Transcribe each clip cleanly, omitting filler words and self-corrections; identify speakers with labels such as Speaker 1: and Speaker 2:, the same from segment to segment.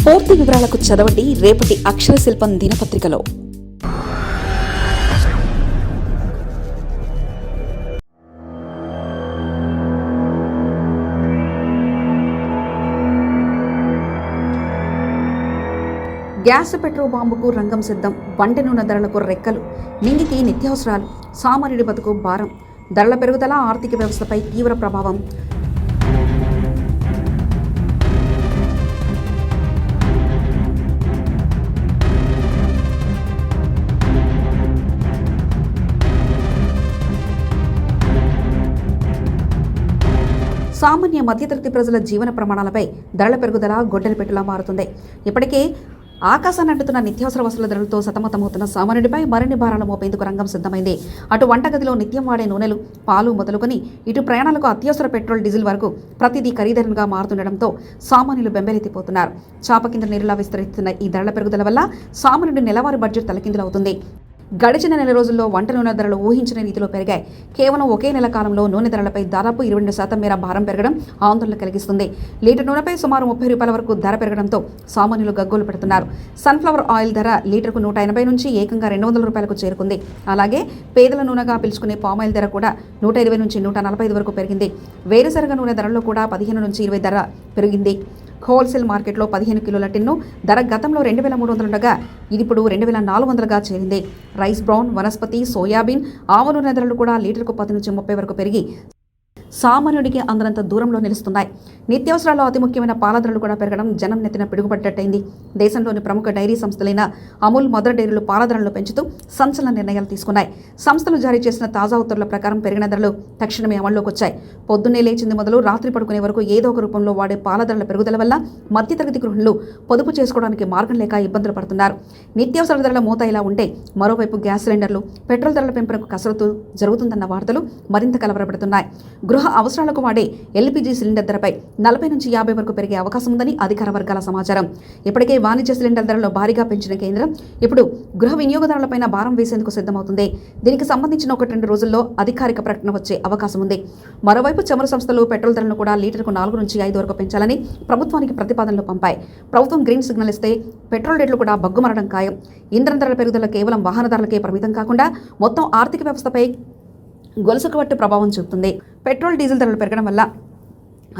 Speaker 1: పూర్తి వివరాలకు చదవండి రేపటి అక్షర శిల్పం దినపత్రికలో. గ్యాస్ పెట్రోల్ బాంబుకు రంగం సిద్ధం. వంట నూనె ధరలకు రెక్కలు, మింగికి నిత్యావసరాలు, సామాన్యుడి బతుకు భారం. ధరల పెరుగుదల ఆర్థిక వ్యవస్థపై తీవ్ర ప్రభావం. సామాన్య మధ్యతరగతి ప్రజల జీవన ప్రమాణాలపై ధరల పెరుగుదల గొడ్డలి పెట్టులా మారుతుంది. ఇప్పటికే ఆకాశాన్ని అంటుతున్న నిత్యావసర వస్తువుల ధరలతో సతమతమవుతున్న సామాన్యుడిపై మరిన్ని భారాలు మోపేందుకు రంగం సిద్ధమైంది. అటు వంటగదిలో నిత్యం వాడే నూనెలు, పాలు మొదలుకొని ఇటు ప్రయాణాలకు అత్యవసర పెట్రోల్, డీజిల్ వరకు ప్రతిదీ ఖరీదైనగా మారుతుండటంతో సామాన్యులు బెంబెలెత్తిపోతున్నారు. చాప కింద నీరులా విస్తరిస్తున్న ఈ ధరల పెరుగుదల వల్ల సామాన్యుడి నెలవారీ బడ్జెట్ తలకిందులవుతుంది. గడిచిన నెల రోజుల్లో వంట నూనె ధరలు ఊహించిన రీతిలో పెరిగాయి. కేవలం ఒకే నెల కాలంలో నూనె ధరలపై దాదాపు 22% మేర భారం పెరగడం ఆందోళన కలిగిస్తుంది. లీటర్ నూనెపై సుమారు 30 రూపాయల వరకు ధర పెరగడంతో సామాన్యులు గగ్గోలు పెడుతున్నారు. సన్ఫ్లవర్ ఆయిల్ ధర లీటర్కు 180 నుంచి ఏకంగా 200 రూపాయలకు చేరుకుంది. అలాగే పేదల నూనెగా పిలుచుకునే పామాయిల్ ధర కూడా 120 నుంచి 145 వరకు పెరిగింది. వేరుశనగ నూనె ధరల్లో కూడా 15 నుంచి 20 ధర పెరిగింది. హోల్సేల్ మార్కెట్లో 15 కిలోల టిన్ను ధర గతంలో 2300 ఉండగా ఇది ఇప్పుడు 2400గా చేరింది. రైస్ బ్రౌన్, వనస్పతి, సోయాబీన్, ఆవ నూనె ధరలు కూడా లీటర్కు 10 నుంచి 30 వరకు పెరిగి సామాన్యుడికి అందరంత దూరంలో నిలుస్తున్నాయి. నిత్యావసరాల్లో అతి ముఖ్యమైన పాల ధరలు కూడా పెరగడం జనం నెత్తిన పిడుగుపడ్డట్టయింది. దేశంలోని ప్రముఖ డైరీ సంస్థలైన అమూల్, మదర్ డైరీలు పాల ధరలను పెంచుతూ సంచలన నిర్ణయాలు తీసుకున్నాయి. సంస్థలు జారీ చేసిన తాజా ఉత్తర్వుల ప్రకారం పెరిగిన ధరలు తక్షణమే అమల్లోకి వచ్చాయి. పొద్దున్నే లేచింది మొదలు రాత్రి పడుకునే వరకు ఏదో ఒక రూపంలో వాడే పాల ధరల పెరుగుదల వల్ల మధ్యతరగతి గృహిణులు పొదుపు చేసుకోవడానికి మార్గం లేక ఇబ్బందులు పడుతున్నారు. నిత్యావసర ధరల మోత ఇలా ఉంటే మరోవైపు గ్యాస్ సిలిండర్లు, పెట్రోల్ ధరల పెంపునకు కసరత్తు జరుగుతుందన్న వార్తలు మరింత కలవరపెడుతున్నాయి. గృహ అవసరాలకు వాడే ఎల్పీజీ సిలిండర్ ధరపై 40 నుంచి 50 వరకు పెరిగే అవకాశం ఉందని అధికార వర్గాల సమాచారం. ఇప్పటికే వాణిజ్య సిలిండర్ ధరలు భారీగా పెంచిన కేంద్రం ఇప్పుడు గృహ వినియోగదారులపైన భారం వేసేందుకు సిద్ధమవుతుంది. దీనికి సంబంధించిన 1-2 రోజుల్లో అధికారిక ప్రకటన వచ్చే అవకాశం ఉంది. మరోవైపు చమురు సంస్థలు పెట్రోల్ ధరలను కూడా లీటర్కు 4 నుంచి 5 వరకు పెంచాలని ప్రభుత్వానికి ప్రతిపాదనలు పంపాయి. ప్రభుత్వం గ్రీన్ సిగ్నల్ ఇస్తే పెట్రోల్ రేట్లు కూడా బగ్గుమరడం ఖాయం. ఇంధన ధరల పెరుగుదల కేవలం వాహనదారులకే పరిమితం కాకుండా మొత్తం ఆర్థిక వ్యవస్థపై గొలుసుకు పట్టు ప్రభావం చూపుతుంది. పెట్రోల్, డీజిల్ ధరలు పెరగడం వల్ల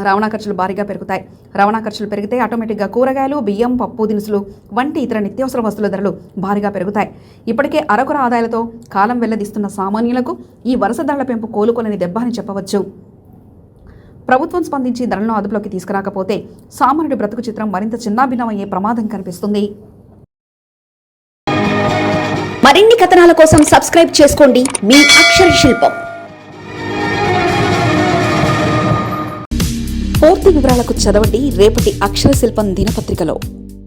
Speaker 1: రవాణా ఖర్చులు భారీగా పెరుగుతాయి. రవాణా ఖర్చులు పెరిగితే ఆటోమేటిక్గా కూరగాయలు, బియ్యం, పప్పు దినుసులు వంటి ఇతర నిత్యావసర వస్తువుల ధరలు భారీగా పెరుగుతాయి. ఇప్పటికే అరకొర ఆదాయాలతో కాలం వెల్లదీస్తున్న సామాన్యులకు ఈ వరుస ధరల పెంపు కోలుకోలేని దెబ్బ అని చెప్పవచ్చు. ప్రభుత్వం స్పందించి ధరలను అదుపులోకి తీసుకురాకపోతే సామాన్యుడి బ్రతుకు చిత్రం మరింత చిన్నాభిన్నమయ్యే ప్రమాదం కనిపిస్తుంది.
Speaker 2: మరిన్ని కథనాల కోసం సబ్స్క్రైబ్ చేసుకోండి మీ అక్షర శిల్పం.
Speaker 1: పూర్తి వివరాలకు చదవండి రేపటి అక్షర శిల్పం దినపత్రికలో.